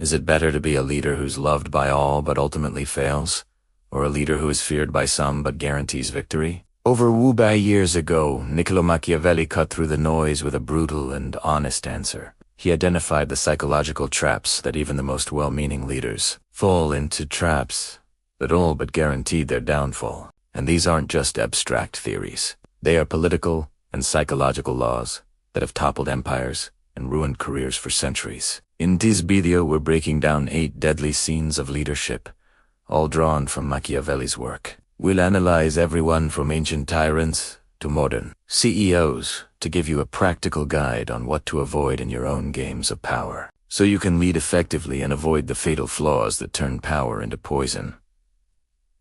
Is it better to be a leader who's loved by all but ultimately fails, or a leader who is feared by some but guarantees victory? Over by years ago, Niccolò Machiavelli cut through the noise with a brutal and honest answer. He identified the psychological traps that even the most well-meaning leaders fall into, traps that all but guaranteed their downfall. And these aren't just abstract theories. They are political and psychological laws that have toppled empires and ruined careers for centuries. In this video, we're breaking down 8 deadly sins of leadership, all drawn from Machiavelli's work. We'll analyze everyone from ancient tyrants to modern CEOs to give you a practical guide on what to avoid in your own games of power, so you can lead effectively and avoid the fatal flaws that turn power into poison.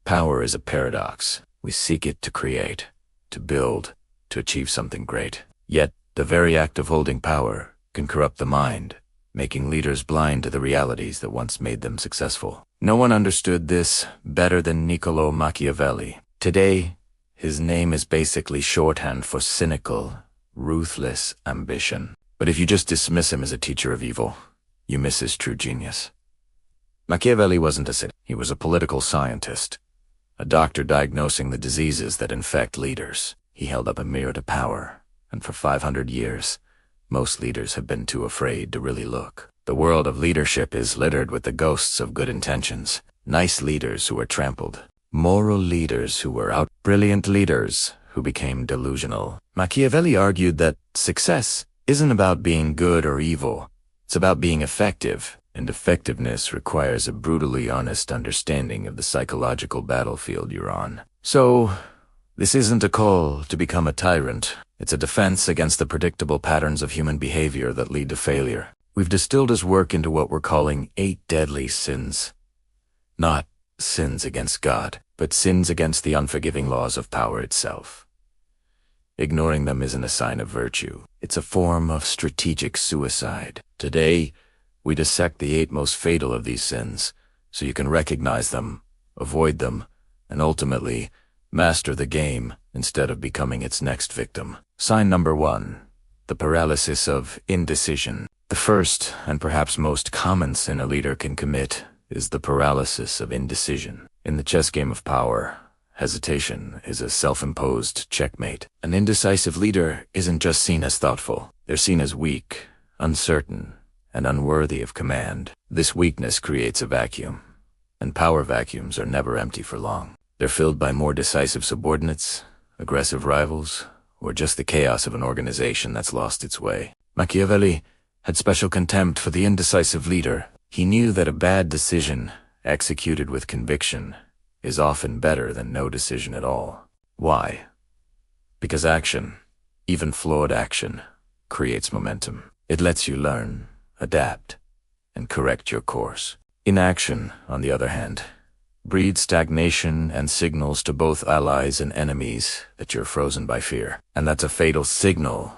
Power is a paradox. We seek it to create, to build, to achieve something great. Yet, the very act of holding power can corrupt the mind, making leaders blind to the realities that once made them successful. No one understood this better than Niccolò Machiavelli. Today, his name is basically shorthand for cynical, ruthless ambition. But if you just dismiss him as a teacher of evil, you miss his true genius. Machiavelli wasn't a cynic. He was a political scientist, a doctor diagnosing the diseases that infect leaders. He held up a mirror to power, and for 500 years, most leaders have been too afraid to really look. The world of leadership is littered with the ghosts of good intentions. Nice leaders who were trampled. Moral leaders who were out. Brilliant leaders who became delusional. Machiavelli argued that success isn't about being good or evil. It's about being effective. And effectiveness requires a brutally honest understanding of the psychological battlefield you're on. So, this isn't a call to become a tyrant. It's a defense against the predictable patterns of human behavior that lead to failure. We've distilled his work into what we're calling 8 deadly sins. Not sins against God, but sins against the unforgiving laws of power itself. Ignoring them isn't a sign of virtue. It's a form of strategic suicide. Today, we dissect the 8 most fatal of these sins, so you can recognize them, avoid them, and ultimately master the game instead of becoming its next victim. Sign number 1, the paralysis of indecision. The first, and perhaps most common sin a leader can commit, is the paralysis of indecision. In the chess game of power, hesitation is a self-imposed checkmate. An indecisive leader isn't just seen as thoughtful. They're seen as weak, uncertain, and unworthy of command. This weakness creates a vacuum, and power vacuums are never empty for long. They're filled by more decisive subordinates, aggressive rivals, or just the chaos of an organization that's lost its way. Machiavelli had special contempt for the indecisive leader. He knew that a bad decision, executed with conviction, is often better than no decision at all. Why? Because action, even flawed action, creates momentum. It lets you learn, adapt, and correct your course. Inaction, on the other hand, breeds stagnation and signals to both allies and enemies that you're frozen by fear. And that's a fatal signal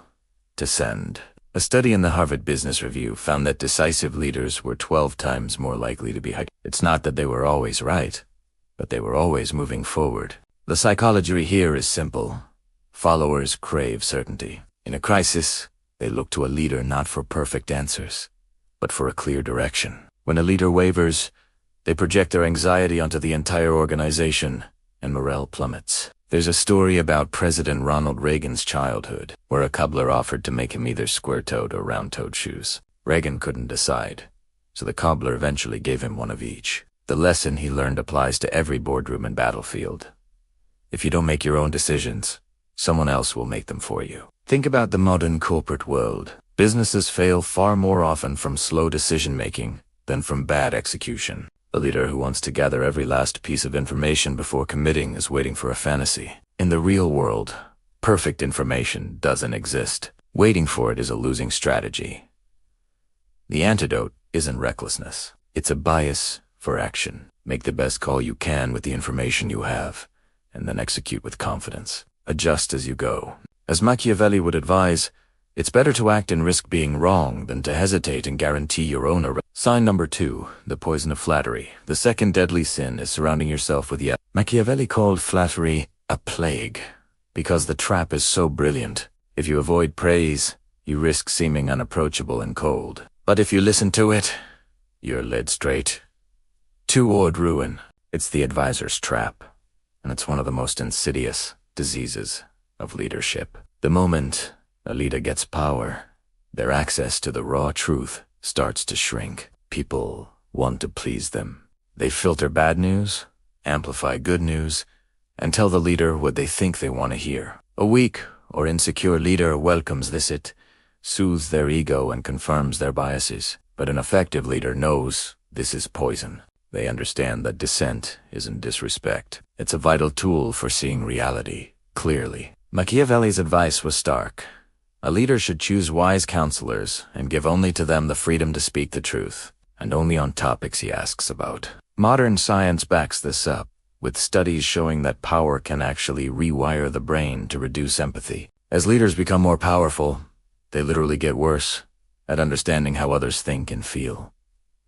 to send. A study in the Harvard Business Review found that decisive leaders were 12 times more likely to be hired. It's not that they were always right, but they were always moving forward. The psychology here is simple. Followers crave certainty. In a crisis, they look to a leader not for perfect answers, but for a clear direction. When a leader wavers, they project their anxiety onto the entire organization, and morale plummets. There's a story about President Ronald Reagan's childhood, where a cobbler offered to make him either square-toed or round-toed shoes. Reagan couldn't decide, so the cobbler eventually gave him one of each. The lesson he learned applies to every boardroom and battlefield. If you don't make your own decisions, someone else will make them for you. Think about the modern corporate world. Businesses fail far more often from slow decision-making than from bad execution. The leader who wants to gather every last piece of information before committing is waiting for a fantasy. In the real world, perfect information doesn't exist. Waiting for it is a losing strategy. The antidote isn't recklessness. It's a bias for action. Make the best call you can with the information you have, and then execute with confidence. Adjust as you go. As Machiavelli would advise, it's better to act and risk being wrong than to hesitate and guarantee your own arrest. Sign number 2, the poison of flattery. The second deadly sin is surrounding yourself with Machiavelli called flattery a plague, because the trap is so brilliant. If you avoid praise, you risk seeming unapproachable and cold. But if you listen to it, you're led straight toward ruin. It's the advisor's trap, and it's one of the most insidious diseases of leadership. The moment a leader gets power, their access to the raw truth starts to shrink. People want to please them. They filter bad news, amplify good news, and tell the leader what they think they want to hear. A weak or insecure leader welcomes this. It soothes their ego and confirms their biases. But an effective leader knows this is poison. They understand that dissent isn't disrespect. It's a vital tool for seeing reality clearly. Machiavelli's advice was stark. A leader should choose wise counselors and give only to them the freedom to speak the truth, and only on topics he asks about. Modern science backs this up, with studies showing that power can actually rewire the brain to reduce empathy. As leaders become more powerful, they literally get worse at understanding how others think and feel,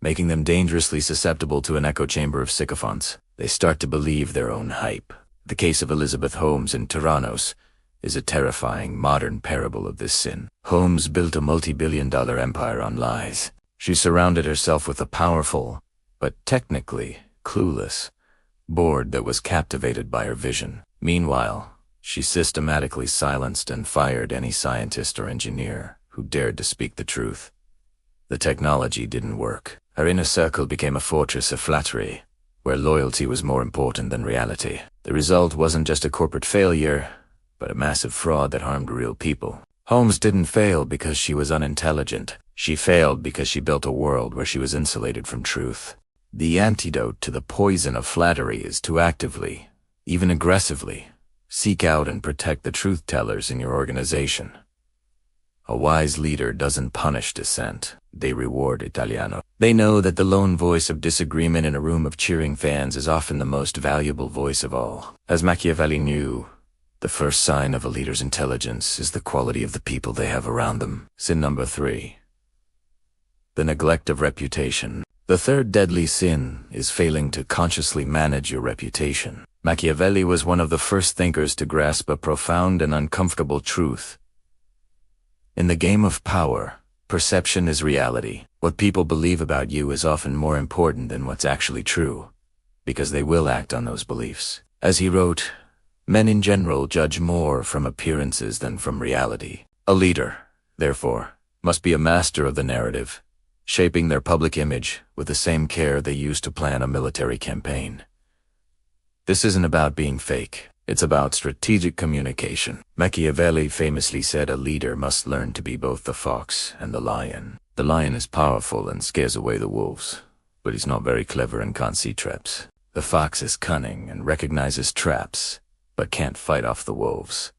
making them dangerously susceptible to an echo chamber of sycophants. They start to believe their own hype. The case of Elizabeth Holmes in Tyrannos is a terrifying modern parable of this sin. Holmes built a multi-billion-dollar empire on lies. She surrounded herself with a powerful, but technically clueless, board that was captivated by her vision. Meanwhile, she systematically silenced and fired any scientist or engineer who dared to speak the truth. The technology didn't work. Her inner circle became a fortress of flattery, where loyalty was more important than reality. The result wasn't just a corporate failure, but a massive fraud that harmed real people. Holmes didn't fail because she was unintelligent. She failed because she built a world where she was insulated from truth. The antidote to the poison of flattery is to actively, even aggressively, seek out and protect the truth-tellers in your organization. A wise leader doesn't punish dissent. They reward Italiano. They know that the lone voice of disagreement in a room of cheering fans is often the most valuable voice of all. As Machiavelli knew, the first sign of a leader's intelligence is the quality of the people they have around them. Sin number 3. The neglect of reputation. The third deadly sin is failing to consciously manage your reputation. Machiavelli was one of the first thinkers to grasp a profound and uncomfortable truth. In the game of power, perception is reality. What people believe about you is often more important than what's actually true, because they will act on those beliefs. As he wrote, men in general judge more from appearances than from reality. A leader, therefore, must be a master of the narrative, shaping their public image with the same care they use to plan a military campaign. This isn't about being fake. It's about strategic communication. Machiavelli famously said a leader must learn to be both the fox and the lion. The lion is powerful and scares away the wolves, but he's not very clever and can't see traps. The fox is cunning and recognizes traps, but can't fight off the wolves.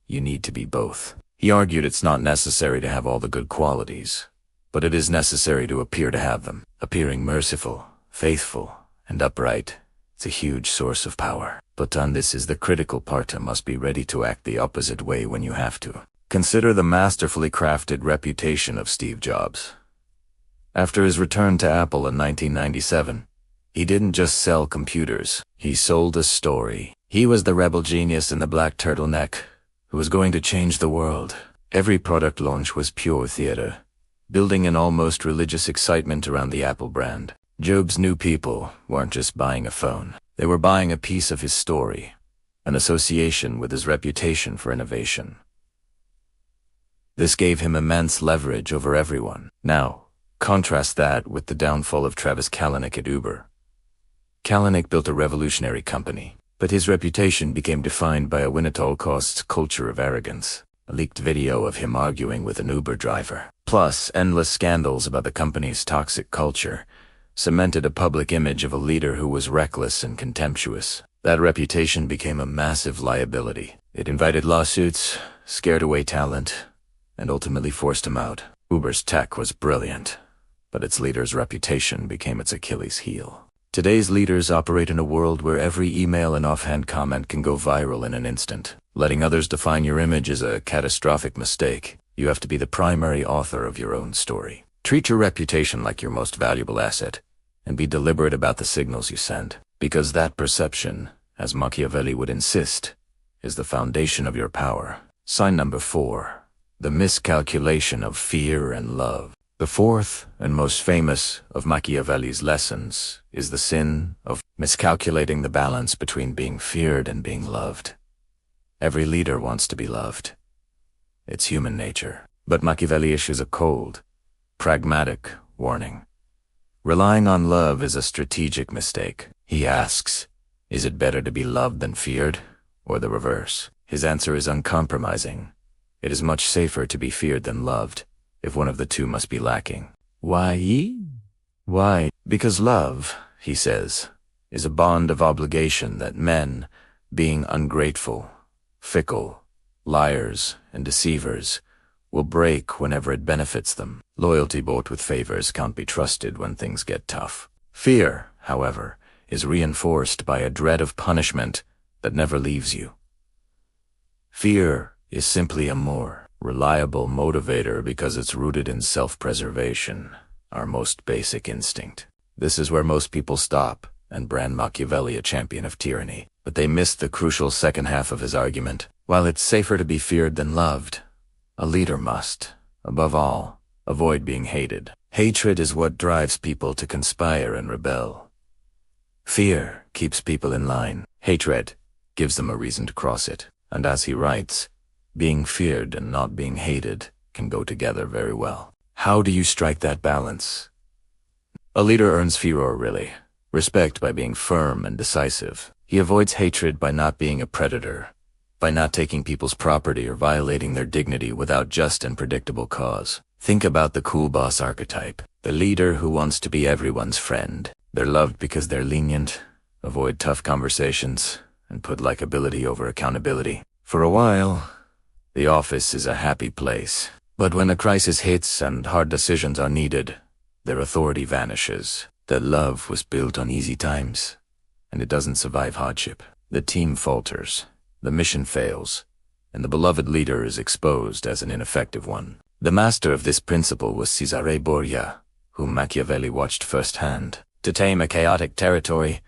You need to be both. He argued it's not necessary to have all the good qualities, but it is necessary to appear to have them. Appearing merciful, faithful, and upright, it's a huge source of power. But on this is the critical part. You must be ready to act the opposite way when you have to. Consider the masterfully crafted reputation of Steve Jobs. After his return to Apple in 1997, he didn't just sell computers. He sold a story. He was the rebel genius in the black turtleneck who was going to change the world. Every product launch was pure theater, building an almost religious excitement around the Apple brand. Jobs knew people weren't just buying a phone. They were buying a piece of his story, an association with his reputation for innovation. This gave him immense leverage over everyone. Now, contrast that with the downfall of Travis Kalanick at Uber. Kalanick built a revolutionary company, but his reputation became defined by a win-at-all-costs culture of arrogance. A leaked video of him arguing with an Uber driver, plus endless scandals about the company's toxic culture, cemented a public image of a leader who was reckless and contemptuous. That reputation became a massive liability. It invited lawsuits, scared away talent, and ultimately forced him out. Uber's tech was brilliant, but its leader's reputation became its Achilles heel. Today's leaders operate in a world where every email and offhand comment can go viral in an instant. Letting others define your image is a catastrophic mistake. You have to be the primary author of your own story. Treat your reputation like your most valuable asset, and be deliberate about the signals you send, because that perception, as Machiavelli would insist, is the foundation of your power. Sign number 4. The miscalculation of fear and love. The fourth and most famous of Machiavelli's lessons is the sin of miscalculating the balance between being feared and being loved. Every leader wants to be loved. It's human nature. But Machiavelli issues a cold, pragmatic warning. Relying on love is a strategic mistake. He asks, is it better to be loved than feared, or the reverse? His answer is uncompromising. It is much safer to be feared than loved, if one of the two must be lacking. Why? Why? Because love, he says, is a bond of obligation that men, being ungrateful, fickle, liars, and deceivers, will break whenever it benefits them. Loyalty bought with favors can't be trusted when things get tough. Fear, however, is reinforced by a dread of punishment that never leaves you. Fear is simply a more reliable motivator because it's rooted in self-preservation, our most basic instinct. This is where most people stop and brand Machiavelli a champion of tyranny. But they missed the crucial second half of his argument. While it's safer to be feared than loved, a leader must, above all, avoid being hated. Hatred is what drives people to conspire and rebel. Fear keeps people in line. Hatred gives them a reason to cross it. And as he writes, being feared and not being hated can go together very well. How do you strike that balance? A leader earns furor, really. Respect by being firm and decisive. He avoids hatred by not being a predator, by not taking people's property or violating their dignity without just and predictable cause. Think about the cool boss archetype, the leader who wants to be everyone's friend. They're loved because they're lenient, avoid tough conversations, and put likability over accountability. For a while, the office is a happy place. But when a crisis hits and hard decisions are needed, their authority vanishes. That love was built on easy times, and it doesn't survive hardship. The team falters, the mission fails, and the beloved leader is exposed as an ineffective one. The master of this principle was Cesare Borgia, whom Machiavelli watched firsthand. To tame a chaotic territory,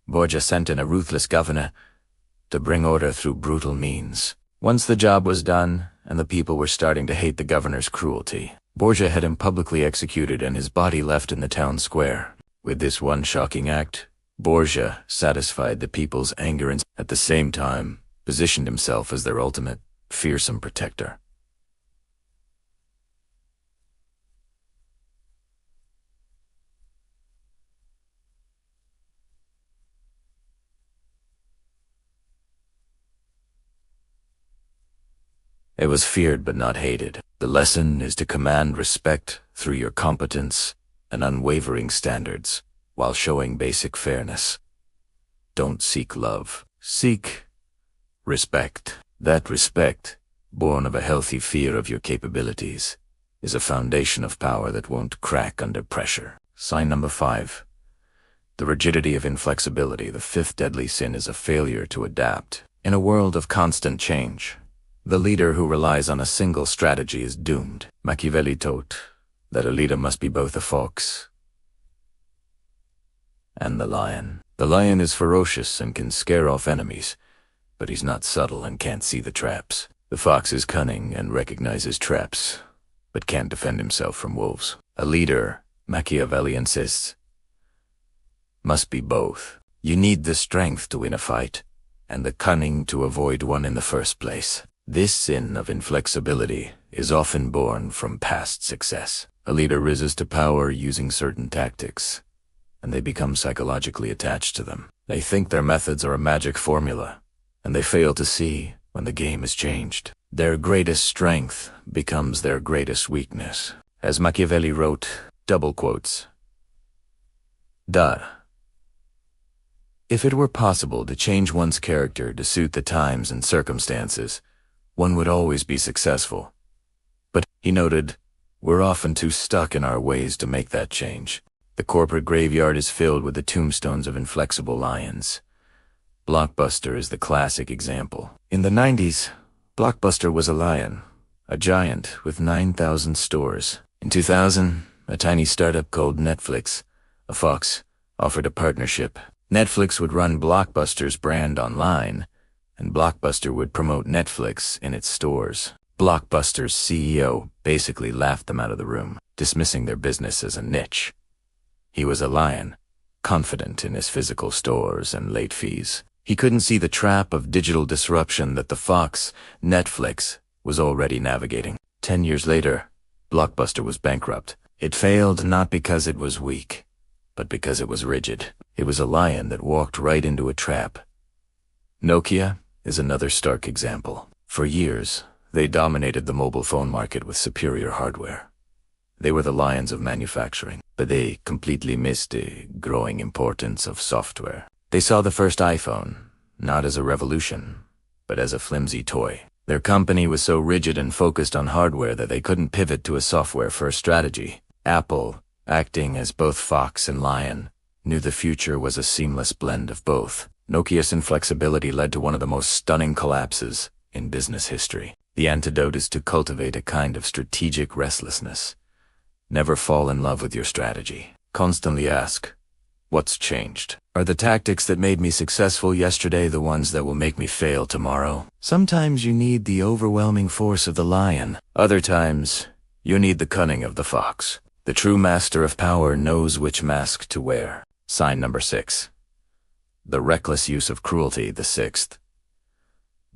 Borgia sent in a ruthless governor to bring order through brutal means. Once the job was done, and the people were starting to hate the governor's cruelty, Borgia had him publicly executed and his body left in the town square. With this one shocking act, Borgia satisfied the people's anger and at the same time positioned himself as their ultimate, fearsome protector. It was feared but not hated. The lesson is to command respect through your competence and unwavering standards, while showing basic fairness. Don't seek love. Seek respect. That respect, born of a healthy fear of your capabilities, is a foundation of power that won't crack under pressure. Sign number 5. The rigidity of inflexibility. The fifth deadly sin is a failure to adapt. In a world of constant change, the leader who relies on a single strategy is doomed. Machiavelli taught that a leader must be both a fox and the lion. The lion is ferocious and can scare off enemies, but he's not subtle and can't see the traps. The fox is cunning and recognizes traps, but can't defend himself from wolves. A leader, Machiavelli insists, must be both. You need the strength to win a fight, and the cunning to avoid one in the first place. This sin of inflexibility is often born from past success. A leader rises to power using certain tactics, and they become psychologically attached to them. They think their methods are a magic formula, and they fail to see when the game is changed. Their greatest strength becomes their greatest weakness. As Machiavelli wrote, double quotes, If it were possible to change one's character to suit the times and circumstances, one would always be successful. But, he noted, we're often too stuck in our ways to make that change. The corporate graveyard is filled with the tombstones of inflexible lions. Blockbuster is the classic example. In the 90s, Blockbuster was a lion, a giant with 9,000 stores. In 2000, a tiny startup called Netflix, a fox, offered a partnership. Netflix would run Blockbuster's brand online, and Blockbuster would promote Netflix in its stores. Blockbuster's CEO basically laughed them out of the room. dismissing their business as a niche. He was a lion, confident in his physical stores and late fees. He couldn't see the trap of digital disruption that the fox, Netflix, was already navigating. 10 years later, Blockbuster was bankrupt. It failed not because it was weak, but because it was rigid. It was a lion that walked right into a trap. Nokia is another stark example. For years, they dominated the mobile phone market with superior hardware. They were the lions of manufacturing, but they completely missed the growing importance of software. They saw the first iPhone, not as a revolution, but as a flimsy toy. Their company was so rigid and focused on hardware that they couldn't pivot to a software-first strategy. Apple, acting as both fox and lion, knew the future was a seamless blend of both. Nokia's inflexibility led to one of the most stunning collapses in business history. The antidote is to cultivate a kind of strategic restlessness. Never fall in love with your strategy. Constantly ask, what's changed? Are the tactics that made me successful yesterday the ones that will make me fail tomorrow? Sometimes you need the overwhelming force of the lion. Other times, you need the cunning of the fox. The true master of power knows which mask to wear. Sign number 6. The reckless use of cruelty, the 6th.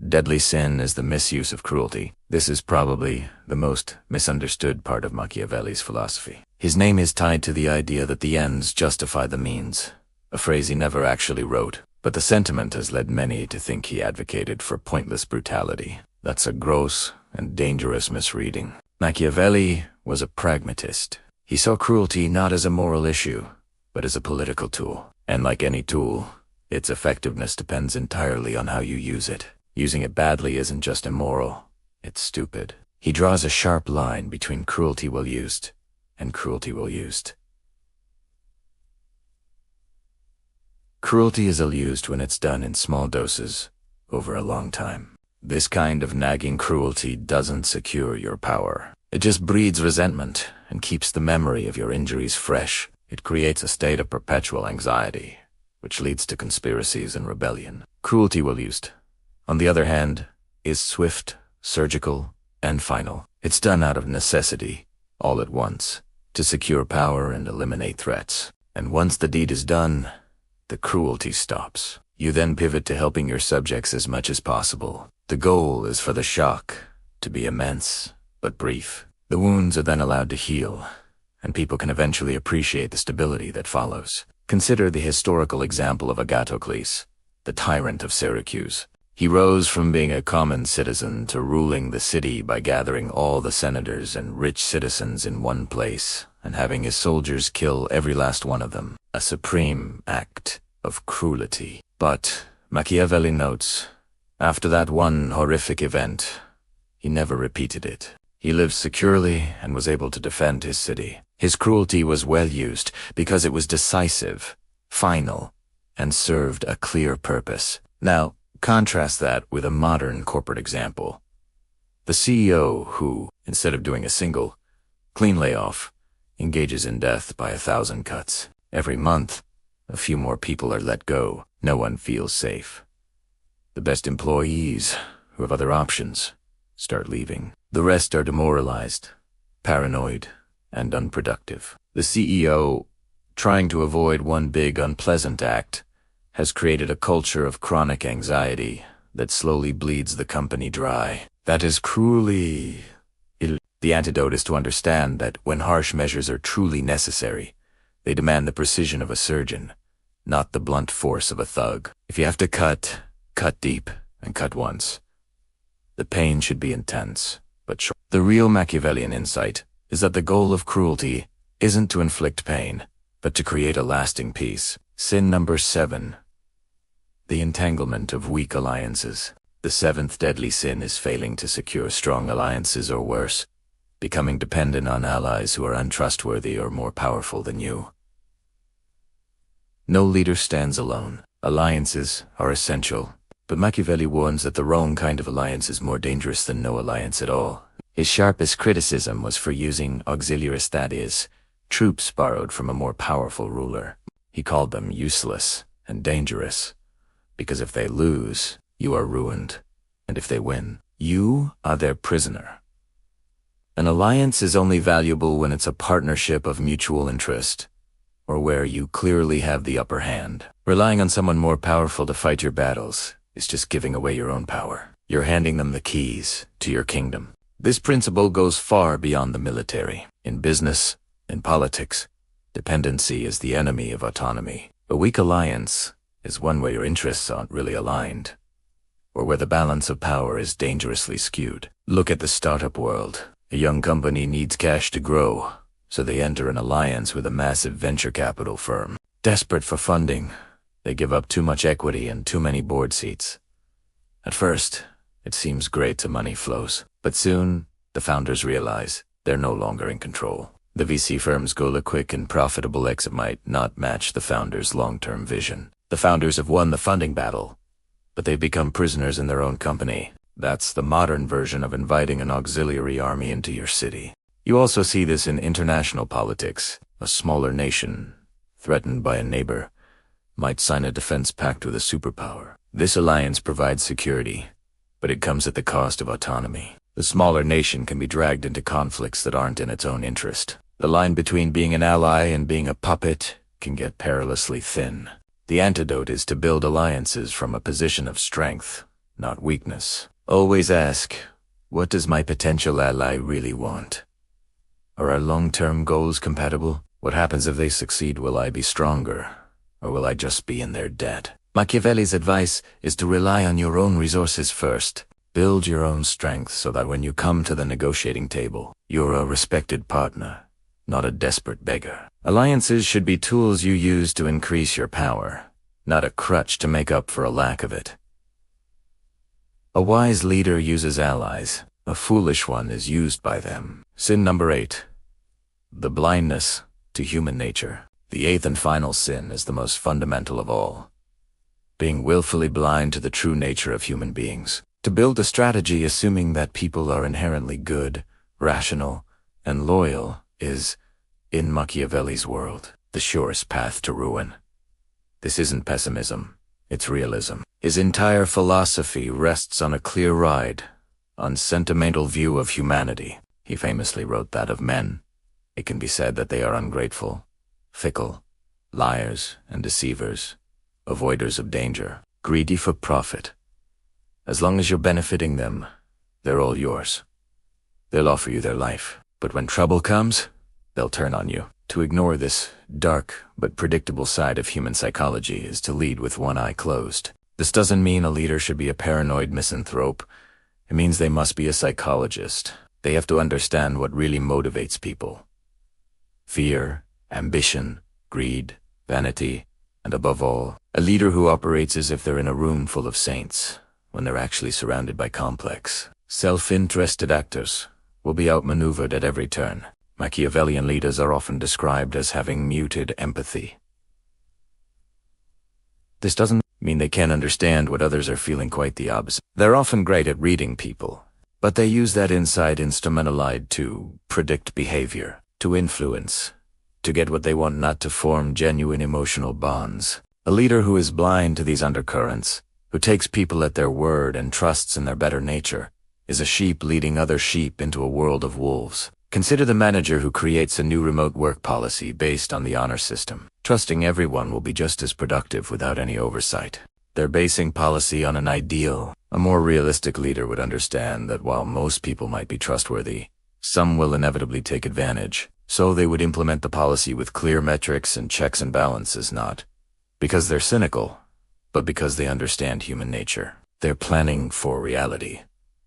Deadly sin is the misuse of cruelty. This is probably the most misunderstood part of Machiavelli's philosophy. His name is tied to the idea that the ends justify the means, a phrase he never actually wrote, but the sentiment has led many to think he advocated for pointless brutality. That's a gross and dangerous misreading. Machiavelli was a pragmatist. He saw cruelty not as a moral issue, but as a political tool. And like any tool, its effectiveness depends entirely on how you use it. Using it badly isn't just immoral, it's stupid. He draws a sharp line between cruelty well used and cruelty well used. Cruelty is ill-used when it's done in small doses over a long time. This kind of nagging cruelty doesn't secure your power. It just breeds resentment and keeps the memory of your injuries fresh. It creates a state of perpetual anxiety, which leads to conspiracies and rebellion. Cruelty well used, on the other hand, is swift, surgical, and final. It's done out of necessity, all at once, to secure power and eliminate threats. And once the deed is done, the cruelty stops. You then pivot to helping your subjects as much as possible. The goal is for the shock to be immense, but brief. The wounds are then allowed to heal, and people can eventually appreciate the stability that follows. Consider the historical example of Agathocles, the tyrant of Syracuse. He rose from being a common citizen to ruling the city by gathering all the senators and rich citizens in one place and having his soldiers kill every last one of them. A supreme act of cruelty. But, Machiavelli notes, after that one horrific event, he never repeated it. He lived securely and was able to defend his city. His cruelty was well used because it was decisive, final, and served a clear purpose. Now, contrast that with a modern corporate example. The CEO who, instead of doing a single, clean layoff, engages in death by 1,000 cuts. Every month, a few more people are let go. No one feels safe. The best employees, who have other options, start leaving. The rest are demoralized, paranoid, and unproductive. The CEO, trying to avoid one big unpleasant act, has created a culture of chronic anxiety that slowly bleeds the company dry. That is cruelly ill. The antidote is to understand that when harsh measures are truly necessary, they demand the precision of a surgeon, not the blunt force of a thug. If you have to cut, cut deep, and cut once. The pain should be intense, but short. The real Machiavellian insight is that the goal of cruelty isn't to inflict pain, but to create a lasting peace. Sin number 7. The entanglement of weak alliances. The 7th deadly sin is failing to secure strong alliances, or worse, becoming dependent on allies who are untrustworthy or more powerful than you. No leader stands alone. Alliances are essential, but Machiavelli warns that the wrong kind of alliance is more dangerous than no alliance at all. His sharpest criticism was for using auxiliaries, that is, troops borrowed from a more powerful ruler. He called them useless and dangerous, because if they lose, you are ruined, and if they win, you are their prisoner. An alliance is only valuable when it's a partnership of mutual interest, or where you clearly have the upper hand. Relying on someone more powerful to fight your battles is just giving away your own power. You're handing them the keys to your kingdom. This principle goes far beyond the military. In business, in politics, dependency is the enemy of autonomy. A weak alliance is one where your interests aren't really aligned, or where the balance of power is dangerously skewed. Look at the startup world. A young company needs cash to grow, so they enter an alliance with a massive venture capital firm. Desperate for funding, they give up too much equity and too many board seats. At first, it seems great to money flows, but soon, the founders realize they're no longer in control. The VC firm's goal, a quick and profitable exit, might not match the founders' long-term vision. The founders have won the funding battle, but they've become prisoners in their own company. That's the modern version of inviting an auxiliary army into your city. You also see this in international politics. A smaller nation, threatened by a neighbor, might sign a defense pact with a superpower. This alliance provides security, but it comes at the cost of autonomy. The smaller nation can be dragged into conflicts that aren't in its own interest. The line between being an ally and being a puppet can get perilously thin. The antidote is to build alliances from a position of strength, not weakness. Always ask, what does my potential ally really want? Are our long-term goals compatible? What happens if they succeed? Will I be stronger, or will I just be in their debt? Machiavelli's advice is to rely on your own resources first. Build your own strength so that when you come to the negotiating table, you're a respected partner, not a desperate beggar. Alliances should be tools you use to increase your power, not a crutch to make up for a lack of it. A wise leader uses allies. A foolish one is used by them. Sin number 8. The blindness to human nature. The 8th and final sin is the most fundamental of all. Being willfully blind to the true nature of human beings. To build a strategy assuming that people are inherently good, rational, and loyal is, in Machiavelli's world, the surest path to ruin. This isn't pessimism, it's realism. His entire philosophy rests on a clear ride, on sentimental view of humanity. He famously wrote that of men. It can be said that they are ungrateful, fickle, liars and deceivers, avoiders of danger, greedy for profit. As long as you're benefiting them, they're all yours. They'll offer you their life, but when trouble comes, they'll turn on you. To ignore this dark but predictable side of human psychology is to lead with one eye closed. This doesn't mean a leader should be a paranoid misanthrope. It means they must be a psychologist. They have to understand what really motivates people. Fear, ambition, greed, vanity, and above all, a leader who operates as if they're in a room full of saints, when they're actually surrounded by complex, self-interested actors, will be outmaneuvered at every turn. Machiavellian leaders are often described as having muted empathy. This doesn't mean they can't understand what others are feeling, quite the opposite. They're often great at reading people, but they use that insight instrumentalized to predict behavior, to influence, to get what they want, not to form genuine emotional bonds. A leader who is blind to these undercurrents, who takes people at their word and trusts in their better nature, is a sheep leading other sheep into a world of wolves. Consider the manager who creates a new remote work policy based on the honor system. Trusting everyone will be just as productive without any oversight. They're basing policy on an ideal. A more realistic leader would understand that while most people might be trustworthy, some will inevitably take advantage. So they would implement the policy with clear metrics and checks and balances, not because they're cynical, but because they understand human nature. They're planning for reality,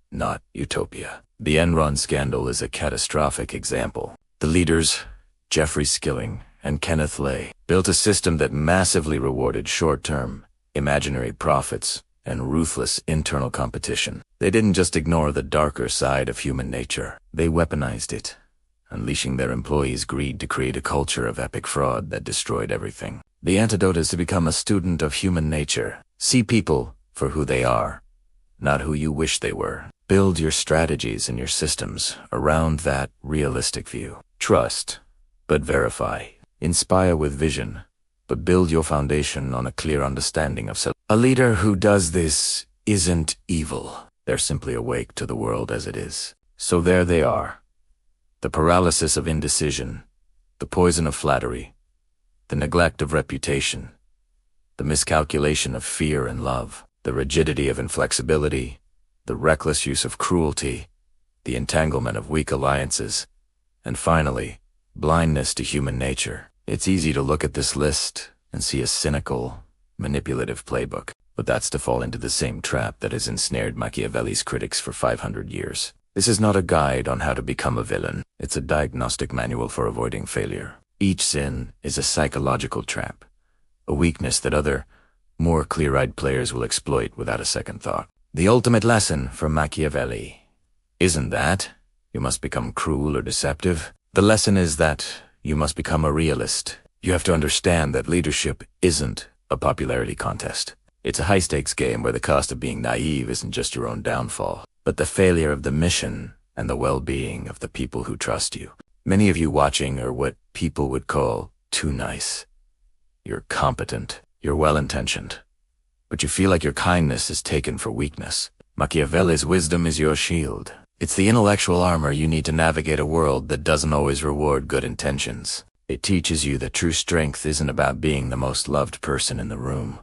not utopia. The Enron scandal is a catastrophic example. The leaders, Jeffrey Skilling and Kenneth Lay, built a system that massively rewarded short-term, imaginary profits and ruthless internal competition. They didn't just ignore the darker side of human nature. They weaponized it, unleashing their employees' greed to create a culture of epic fraud that destroyed everything. The antidote is to become a student of human nature. See people for who they are, not who you wish they were. Build your strategies and your systems around that realistic view. Trust, but verify. Inspire with vision, but build your foundation on a clear understanding of self. A leader who does this isn't evil. They're simply awake to the world as it is. So there they are. The paralysis of indecision, the poison of flattery, the neglect of reputation, the miscalculation of fear and love, the rigidity of inflexibility, the reckless use of cruelty, the entanglement of weak alliances, and finally, blindness to human nature. It's easy to look at this list and see a cynical, manipulative playbook, but that's to fall into the same trap that has ensnared Machiavelli's critics for 500 years. This is not a guide on how to become a villain. It's a diagnostic manual for avoiding failure. Each sin is a psychological trap, a weakness that other, more clear-eyed players will exploit without a second thought. The ultimate lesson from Machiavelli isn't that you must become cruel or deceptive. The lesson is that you must become a realist. You have to understand that leadership isn't a popularity contest. It's a high-stakes game where the cost of being naive isn't just your own downfall, but the failure of the mission and the well-being of the people who trust you. Many of you watching are what people would call too nice. You're competent, you're well-intentioned, but you feel like your kindness is taken for weakness. Machiavelli's wisdom is your shield. It's the intellectual armor you need to navigate a world that doesn't always reward good intentions. It teaches you that true strength isn't about being the most loved person in the room,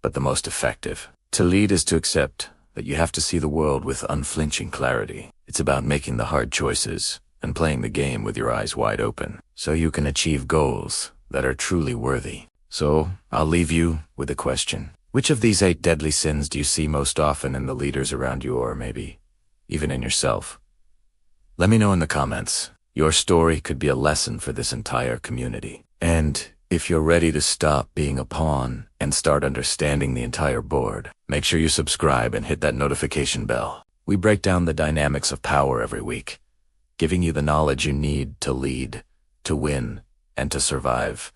but the most effective. To lead is to accept that you have to see the world with unflinching clarity. It's about making the hard choices and playing the game with your eyes wide open, so you can achieve goals that are truly worthy. So, I'll leave you with a question. Which of these 8 deadly sins do you see most often in the leaders around you, or maybe even in yourself? Let me know in the comments. Your story could be a lesson for this entire community. And if you're ready to stop being a pawn and start understanding the entire board, make sure you subscribe and hit that notification bell. We break down the dynamics of power every week, giving you the knowledge you need to lead, to win, and to survive.